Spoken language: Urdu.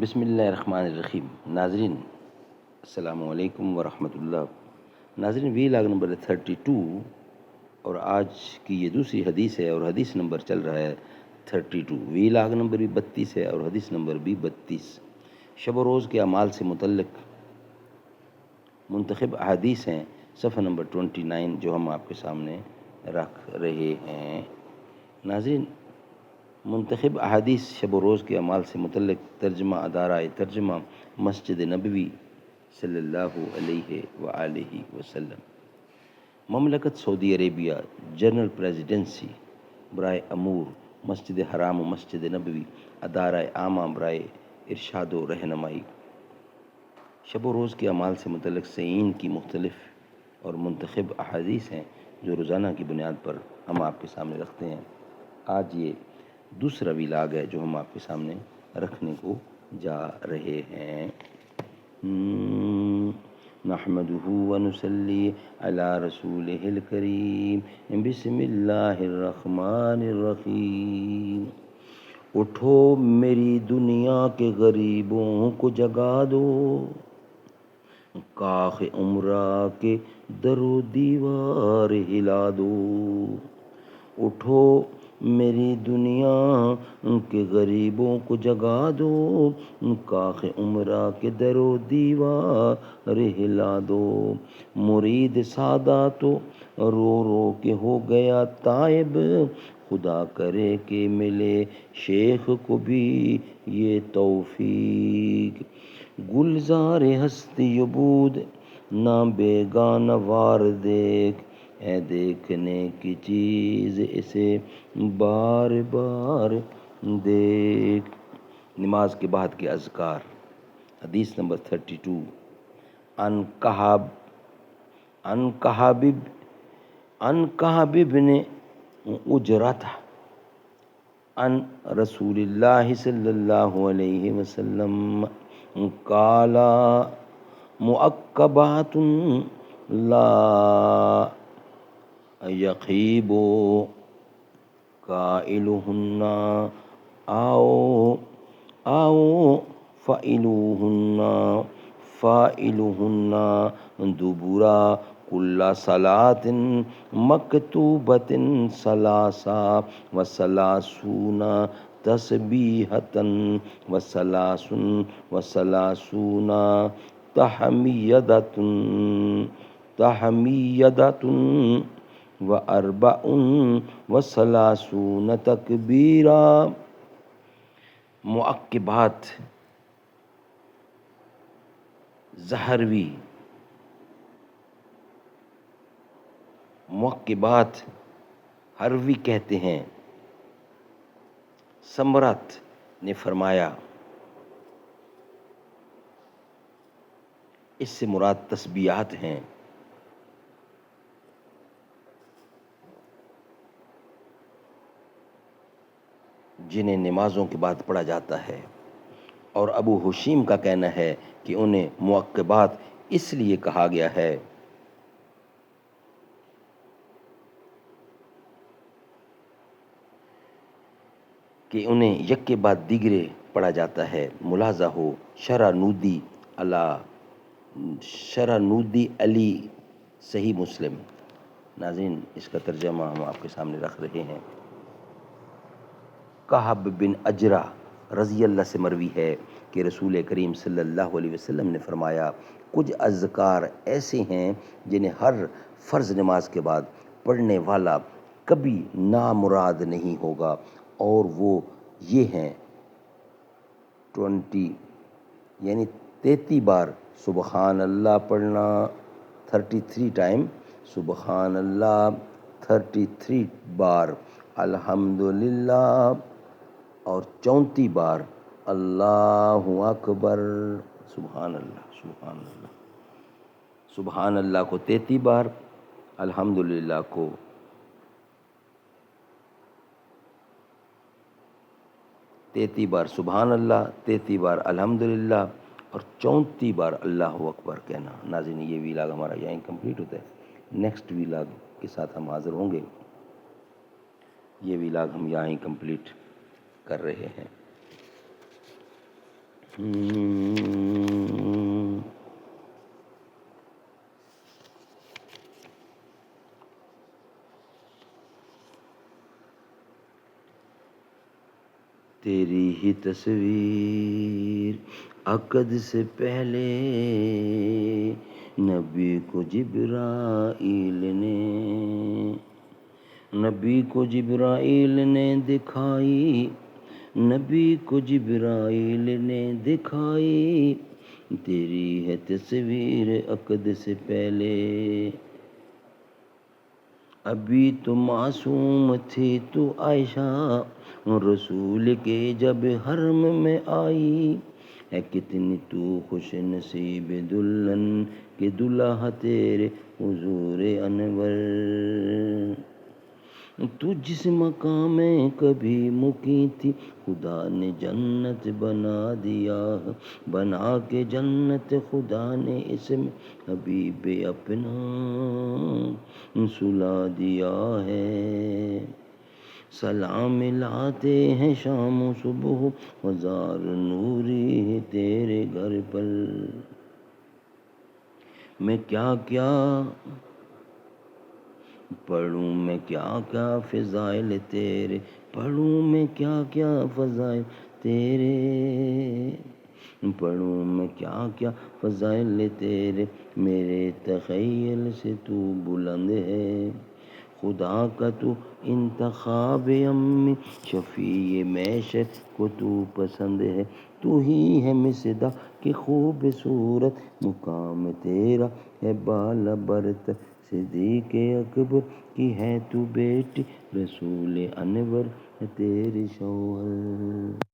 بسم اللہ الرحمن الرحیم۔ ناظرین السلام علیکم ورحمۃ اللہ۔ ناظرین وی لاگ نمبر 32 اور آج کی یہ دوسری حدیث ہے اور حدیث نمبر چل رہا ہے 32۔ وی لاگ نمبر بھی 32 ہے اور حدیث نمبر بھی 32۔ شب و روز کے اعمال سے متعلق منتخب احادیث ہیں، صفحہ نمبر 29 جو ہم آپ کے سامنے رکھ رہے ہیں۔ ناظرین منتخب احادیث شب و روز کے اعمال سے متعلق ترجمہ ادارہ ترجمہ مسجد نبوی صلی اللہ علیہ وآلہ وسلم، مملکت سعودی عربیہ، جنرل پریزیڈنسی برائے امور مسجد حرام و مسجد نبوی، ادارہ عامہ برائے ارشاد و رہنمائی۔ شب و روز کے اعمال سے متعلق سعین کی مختلف اور منتخب احادیث ہیں جو روزانہ کی بنیاد پر ہم آپ کے سامنے رکھتے ہیں۔ آج یہ دوسرا ویلاگ ہے جو ہم آپ کے سامنے رکھنے کو جا رہے ہیں۔ نحمدہ ونصلی علی رسولہ الکریم، بسم اللہ الرحمن الرحیم۔ اٹھو میری دنیا کے غریبوں کو جگا دو، کاخ عمرہ کے در و دیوار ہلا دو۔ اٹھو میری دنیا کے غریبوں کو جگا دو، کاخ عمرہ کے در و دیوار ہلا دو۔ مرید سادہ تو رو رو کے ہو گیا تائب، خدا کرے کہ ملے شیخ کو بھی یہ توفیق۔ گلزار ہستی عبود نہ بیگانہ وار دیکھ، ہے دیکھنے کی چیز اسے بار بار دیکھ۔ نماز کے بعد کے اذکار۔ حدیث نمبر 32۔ عن کعب بن عجرۃ عن رسول اللہ صلی اللہ علیہ وسلم قال مؤکبات لا یخیب قائلہن آؤ فائلہن دبر کل صلاۃ مکتوبۃ ثلاثا وثلاثون تسبیحۃ وثلاث وثلاثون تحمیدۃ واربع وثلاثون تکبیرا۔ معقبات زہروی، معقبات ہروی کہتے ہیں۔ سمرت نے فرمایا اس سے مراد تسبیحات ہیں۔ جنہیں نمازوں کے بعد پڑھا جاتا ہے، اور ابو حشیم کا کہنا ہے کہ انہیں معقبات اس لیے کہا گیا ہے کہ انہیں یک کے بعد دیگرے پڑھا جاتا ہے۔ ملاحظہ ہو شرح نودی علی صحیح مسلم۔ ناظرین اس کا ترجمہ ہم آپ کے سامنے رکھ رہے ہیں۔ کعب بن عجرہ رضی اللہ سے مروی ہے کہ رسول کریم صلی اللہ علیہ وسلم نے فرمایا کچھ اذکار ایسے ہیں جنہیں ہر فرض نماز کے بعد پڑھنے والا کبھی نامراد نہیں ہوگا، اور وہ یہ ہیں 33 بار سبحان اللہ پڑھنا، 33 ٹائم سبحان اللہ، 33 بار الحمدللہ، اور 34 بار اللہ اکبر۔ سبحان اللہ، سبحان اللہ۔ سبحان اللہ کو 33 بار، الحمدللہ کو 33 بار سبحان اللہ، 33 بار الحمدللہ، اور 34 بار اللہ اکبر کہنا۔ ناظرین یہ ویلاگ ہمارا یہیں کمپلیٹ ہوتا ہے۔ نیکسٹ ویلاگ کے ساتھ ہم حاضر ہوں گے۔ یہ ویلاگ ہم یہاں ہی کمپلیٹ کر رہے ہیں۔ تیری ہی تصویر عقد سے پہلے نبی کو جبرائیل نے دکھائی، نبی کو جبرائیل نے دکھائی، تیری ہے تصویر عقد سے پہلے۔ ابھی تو معصوم تھی تو عائشہ رسول کے جب حرم میں آئی، ہے کتنی تو خوش نصیب دلہن کے دلہا تیرے حضور انور۔ تو جس مقام میں کبھی مقیم تھی خدا نے جنت بنا دیا، بنا کے جنت خدا نے اس میں حبیب اپنا سلا دیا ہے۔ سلام لاتے ہیں شام و صبح ہزار نوری تیرے گھر پر۔ میں کیا کیا پڑھوں، میں کیا کیا فضائل تیرے پڑھوں، میں کیا کیا فضائل تیرے پڑھوں، میں کیا کیا فضائل تیرے، میرے تخیل سے تو بلند ہے۔ خدا کا تو انتخاب امی شفیع معشر کو تو پسند ہے۔ تو ہی ہے مصداق کی خوبصورت، مقام تیرا ہے بالا برتر، صدیق اکبر کی ہے تو بیٹی، رسول انور ہے تیرے شوہر۔